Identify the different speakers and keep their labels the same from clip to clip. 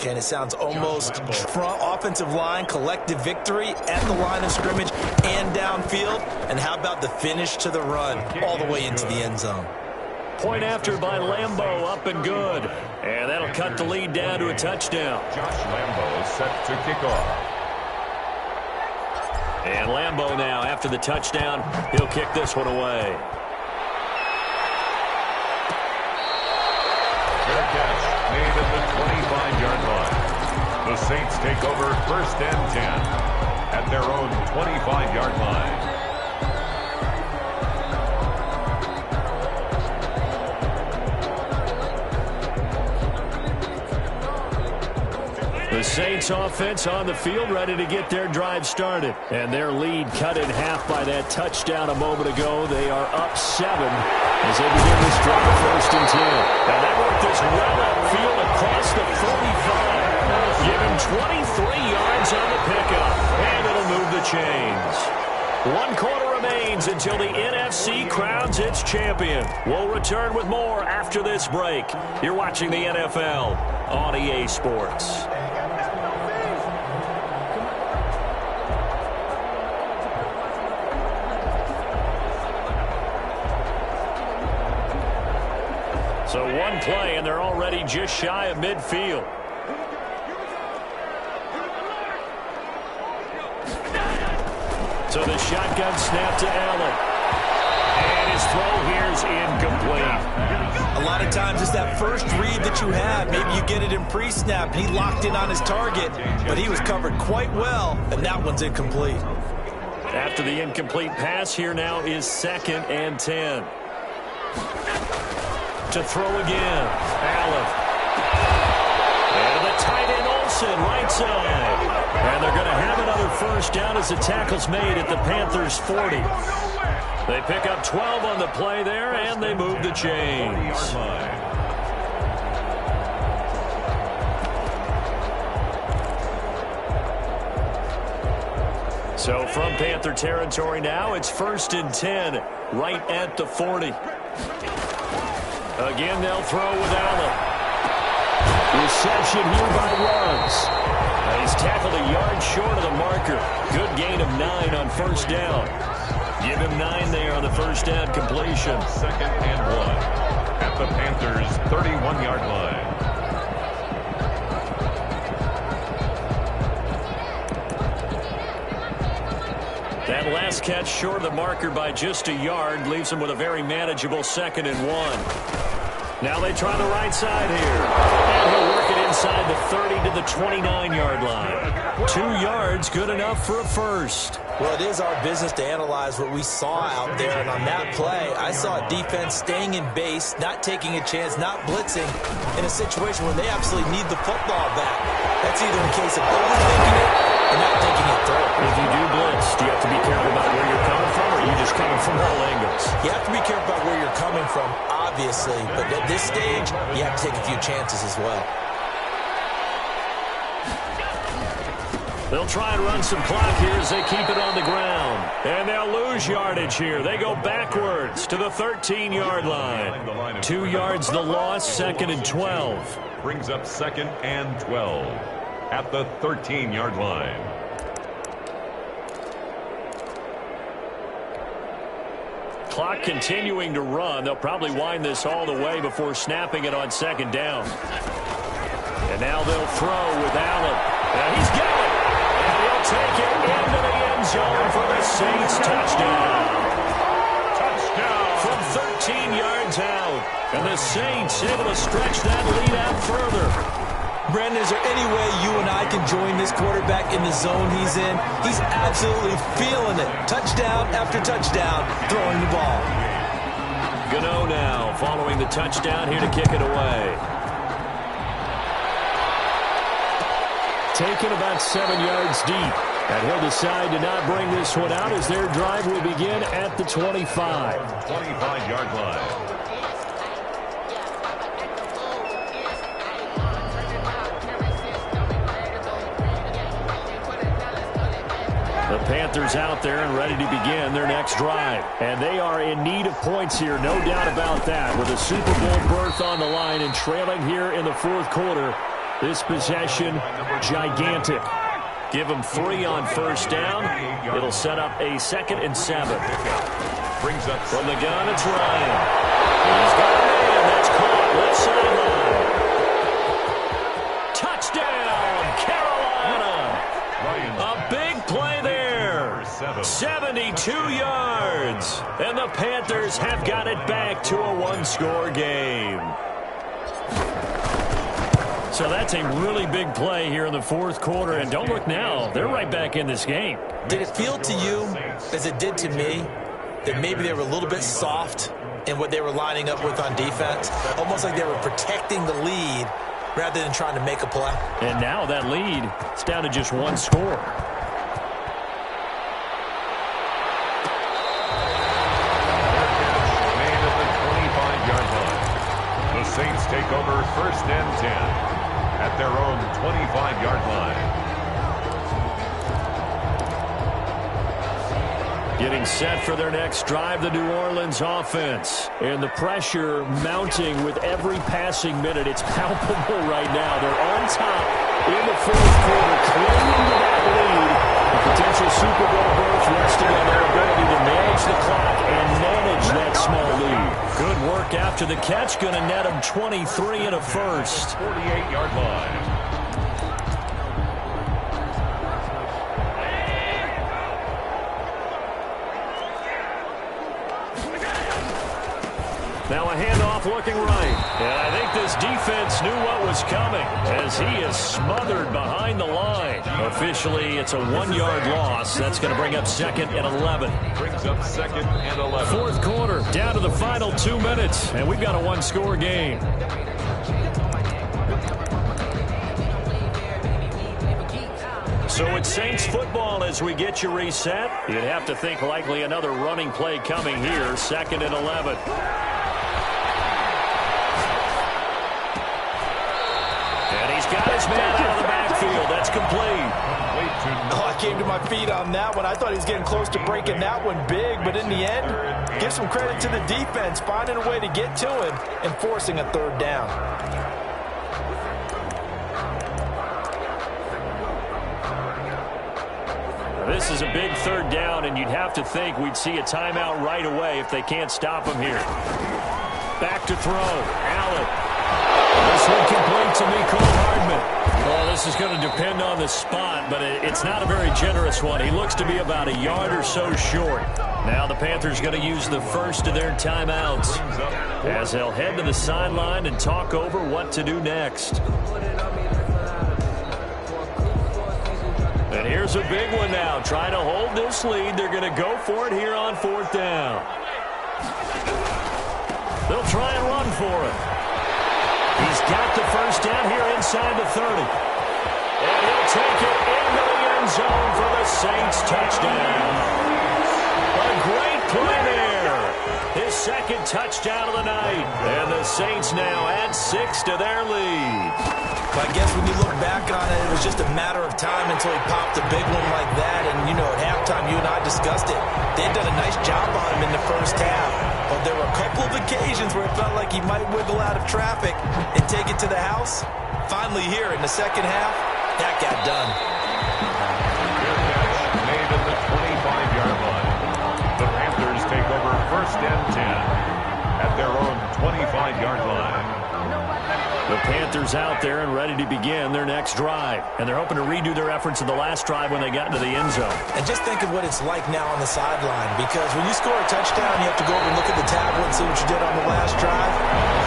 Speaker 1: Ken. It sounds almost front offensive line, collective victory at the line of scrimmage and downfield. And how about the finish to the run all the way into the end zone?
Speaker 2: Point after by Lambo, up and good. And that'll cut the lead down to a touchdown.
Speaker 3: Josh Lambo is set to kick off.
Speaker 2: And Lambo now, after the touchdown, he'll kick this one away.
Speaker 3: Fair catch made at the 25-yard line. The Saints take over 1st and 10 at their own 25-yard line.
Speaker 2: The Saints offense on the field, ready to get their drive started. And their lead cut in half by that touchdown a moment ago. They are up 7 as they begin this drive, 1st and 10. And they work this well upfield across the 45. Give him 23 yards on the pickup. And it'll move the chains. 1 quarter remains until the NFC crowns its champion. We'll return with more after this break. You're watching the NFL on EA Sports. So 1 play, and they're already just shy of midfield. So the shotgun snap to Allen. And his throw here is incomplete.
Speaker 1: A lot of times it's that first read that you have. Maybe you get it in pre-snap. He locked in on his target, but he was covered quite well, and that one's incomplete.
Speaker 2: After the incomplete pass, here now is 2nd and 10. To throw again, Allen. And the tight end Olsen, right side. And they're going to have another 1st down as the tackle's made at the Panthers' 40. They pick up 12 on the play there, and they move the chains. So from Panther territory now, it's 1st and 10, right at the 40. Again, they'll throw with Allen. Reception here by Ruggs. He's tackled a yard short of the marker. Good gain of 9 on 1st down. Give him 9 there on the 1st down completion.
Speaker 3: 2nd and 1 at the Panthers' 31-yard line.
Speaker 2: That last catch short of the marker by just a yard leaves him with a very manageable 2nd and 1. Now they try the right side here. And he'll work it inside the 30 to the 29-yard line. 2 yards, good enough for a 1st.
Speaker 1: Well, it is our business to analyze what we saw out there, and on that play, I saw a defense staying in base, not taking a chance, not blitzing, in a situation where they absolutely need the football back. That's either a case of overthinking it or not thinking it through.
Speaker 2: If you do blitz, do you have to be careful about where you're coming from, or are you just coming from all angles?
Speaker 1: You have to be careful about where you're coming from, obviously, but at this stage, you have to take a few chances as well.
Speaker 2: They'll try and run some clock here as they keep it on the ground. And they'll lose yardage here. They go backwards to the 13-yard line. 2 yards the loss, 2nd and 12.
Speaker 3: Brings up 2nd and 12 at the 13-yard line.
Speaker 2: Clock continuing to run. They'll probably wind this all the way before snapping it on 2nd down. And now they'll throw with Allen. And he's got it. Take it into the end zone for the Saints touchdown. Touchdown from 13 yards out. And the Saints able to stretch that lead out further.
Speaker 1: Brandon, is there any way you and I can join this quarterback in the zone he's in? He's absolutely feeling it. Touchdown after touchdown, throwing the ball.
Speaker 2: Gano now following the touchdown here to kick it away. Taken about 7 yards deep. And he'll decide to not bring this one out as their drive will begin at the 25.
Speaker 3: 25-yard line.
Speaker 2: The Panthers out there and ready to begin their next drive. And they are in need of points here, no doubt about that. With a Super Bowl berth on the line and trailing here in the 4th quarter, This possession, gigantic. Give them 3 on first down. It'll set up a 2nd and 7.
Speaker 3: Brings up
Speaker 2: from the gun, it's Ryan. He's got a man. That's caught. Left sideline. Touchdown, Carolina. A big play there. 72 yards. And the Panthers have got it back to a 1-score game. So that's a really big play here in the 4th quarter. And don't look now. They're right back in this game.
Speaker 1: Did it feel to you, as it did to me, that maybe they were a little bit soft in what they were lining up with on defense? Almost like they were protecting the lead rather than trying to make a play.
Speaker 2: And now that lead, it's down to just 1 score.
Speaker 3: Made at the 25-yard line. The Saints take over 1st and 10 at their own 25-yard line.
Speaker 2: Getting set for their next drive, the New Orleans offense. And the pressure mounting with every passing minute. It's palpable right now. They're on top in the 4th quarter, clinging to that lead. The potential Super Bowl berth resting on their ability to manage the clock and manage that small lead. Good work after the catch. Going to net them 23 and a first.
Speaker 3: 48-yard line.
Speaker 2: Now a handoff looking right. And I think this defense knew what was coming as he is smothered behind the line. Officially, it's a 1-yard loss. That's going to bring up 2nd and 11.
Speaker 3: Brings up 2nd and 11.
Speaker 2: 4th quarter, down to the final 2 minutes. And we've got a 1-score game. So it's Saints football as we get you reset. You'd have to think likely another running play coming here. 2nd and 11. Got his man out of the backfield. That's complete.
Speaker 1: Oh, I came to my feet on that one. I thought he was getting close to breaking that one big, but in the end, give some credit to the defense, finding a way to get to him and forcing a 3rd down.
Speaker 2: This is a big 3rd down, and you'd have to think we'd see a timeout right away if they can't stop him here. Back to throw. Allen. This one complete to Mecole Hardman. Well, this is going to depend on the spot, but it's not a very generous one. He looks to be about a yard or so short. Now the Panthers going to use the first of their timeouts as they'll head to the sideline and talk over what to do next. And here's a big one now. Trying to hold this lead. They're going to go for it here on 4th down. They'll try and run for it. He's got the first down here inside the 30. And he'll take it into the end zone for the Saints touchdown. A great play there. His 2nd touchdown of the night. And the Saints now add 6 to their lead.
Speaker 1: But I guess when you look back on it, it was just a matter of time until he popped a big one like that. And, you know, at halftime, you and I discussed it. They'd done a nice job on him in the first half. But there were a couple of occasions where it felt like he might wiggle out of traffic and take it to the house. Finally here in the 2nd half, that got done.
Speaker 3: Made at the 25-yard line. The Panthers take over 1st and 10 at their own 25-yard line.
Speaker 2: The Panthers out there and ready to begin their next drive. And they're hoping to redo their efforts in the last drive when they got into the end zone.
Speaker 1: And just think of what it's like now on the sideline. Because when you score a touchdown, you have to go over and look at the tablet and see what you did on the last drive.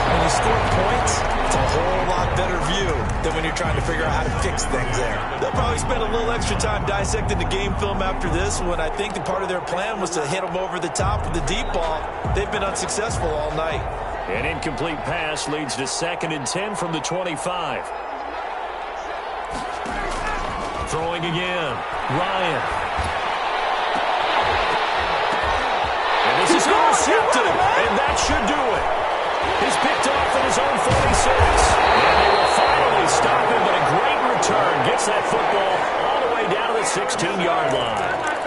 Speaker 1: When you score points, it's a whole lot better view than when you're trying to figure out how to fix things there. They'll probably spend a little extra time dissecting the game film after this when I think the part of their plan was to hit them over the top with the deep ball. They've been unsuccessful all night.
Speaker 2: An incomplete pass leads to 2nd and 10 from the 25. Throwing again. Ryan. And this is intercepted. And that should do it. He's picked off at his own 46. And they will finally stop him, but a great return. Gets that football all the way down to the 16-yard line.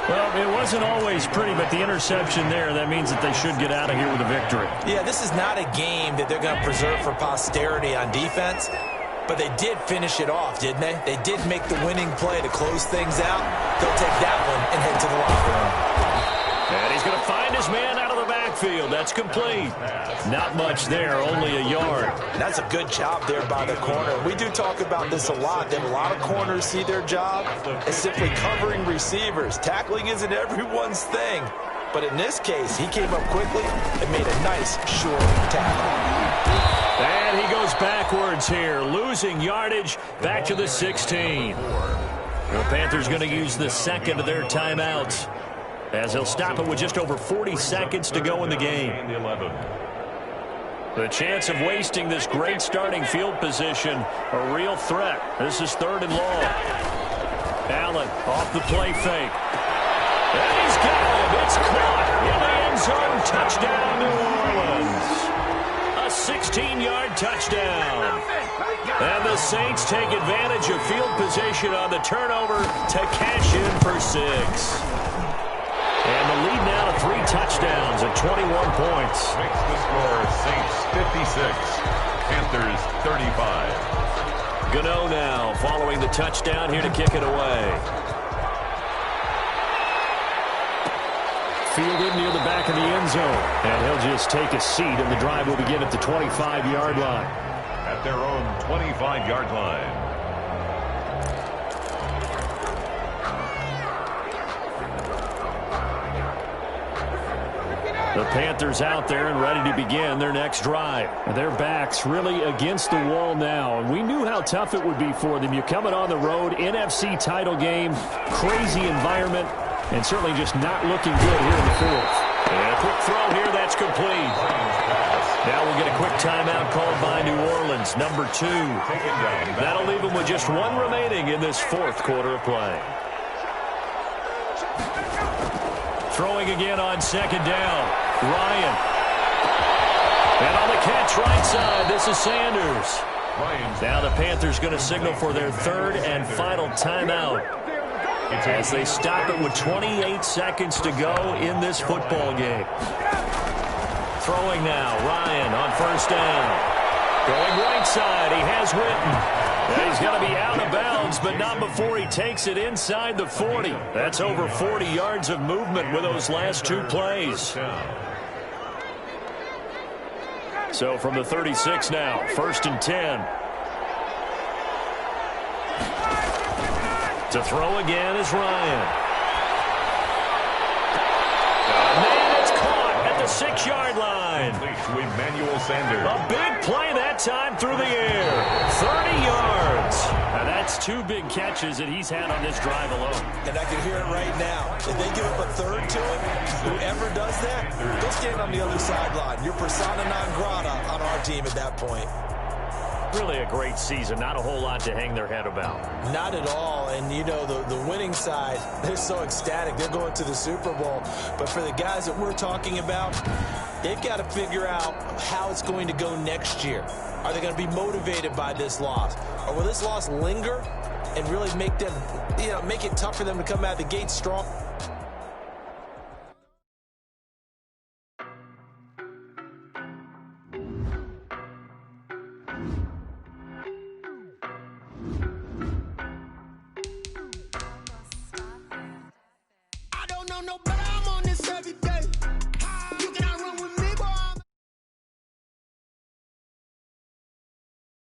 Speaker 2: Well, it wasn't always pretty, but the interception there, that means that they should get out of here with a victory.
Speaker 1: Yeah, this is not a game that they're going to preserve for posterity on defense. But they did finish it off, didn't they? They did make the winning play to close things out. They'll take that one and head to the locker room.
Speaker 2: And he's going to find his man out of the backfield. That's complete. Not much there, only a yard.
Speaker 1: That's a good job there by the corner. We do talk about this a lot, that a lot of corners see their job as simply covering receivers. Tackling isn't everyone's thing. But in this case, he came up quickly and made a nice, short tackle.
Speaker 2: And he goes backwards here, losing yardage back to the 16. The Panthers going to use the second of their timeouts, as he'll stop it with just over 40 seconds to go in the game. The chance of wasting this great starting field position, a real threat. This is 3rd and long. Allen off the play fake. And he's got him. It's caught in the end zone. Touchdown, New Orleans. A 16-yard touchdown. And the Saints take advantage of field position on the turnover to cash in for 6. And the lead now to 3 touchdowns at 21 points.
Speaker 3: Makes the score Saints 56, Panthers 35.
Speaker 2: Gano now following the touchdown here to kick it away. Fielded near the back of the end zone. And he'll just take a seat, and the drive will begin at the 25-yard line.
Speaker 3: At their own 25-yard line.
Speaker 2: The Panthers out there and ready to begin their next drive. Their backs really against the wall now, and we knew how tough it would be for them. You're coming on the road, NFC title game, crazy environment, and certainly just not looking good here in the 4th. And a quick throw here, that's complete. Now we'll get a quick timeout called by New Orleans, number 2. That'll leave them with just 1 remaining in this 4th quarter of play. Throwing again on 2nd down. Ryan. And on the catch right side, this is Sanders. Now the Panthers going to signal for their 3rd and final timeout, as they stop it with 28 seconds to go in this football game. Throwing now, Ryan on 1st down. Going right side, he has Witten. And he's going to be out of bounds, but not before he takes it inside the 40. That's over 40 yards of movement with those last 2 plays. So from the 36 now, 1st and 10. To throw again is Ryan. And it's caught at the 6-yard line.
Speaker 3: To Emmanuel Sanders.
Speaker 2: A big play that time through the air. 30 yards. Now that's 2 big catches that he's had on this drive alone.
Speaker 1: And I can hear it right now. If they give up a 3rd to him, whoever does that, go stand on the other sideline. You're persona non grata on our team at that point.
Speaker 2: Really a great season. Not a whole lot to hang their head about.
Speaker 1: Not at all. And, you know, the winning side, they're so ecstatic. They're going to the Super Bowl. But for the guys that we're talking about, they've got to figure out how it's going to go next year. Are they going to be motivated by this loss? Or will this loss linger and really make them, make it tough for them to come out of the gate strong?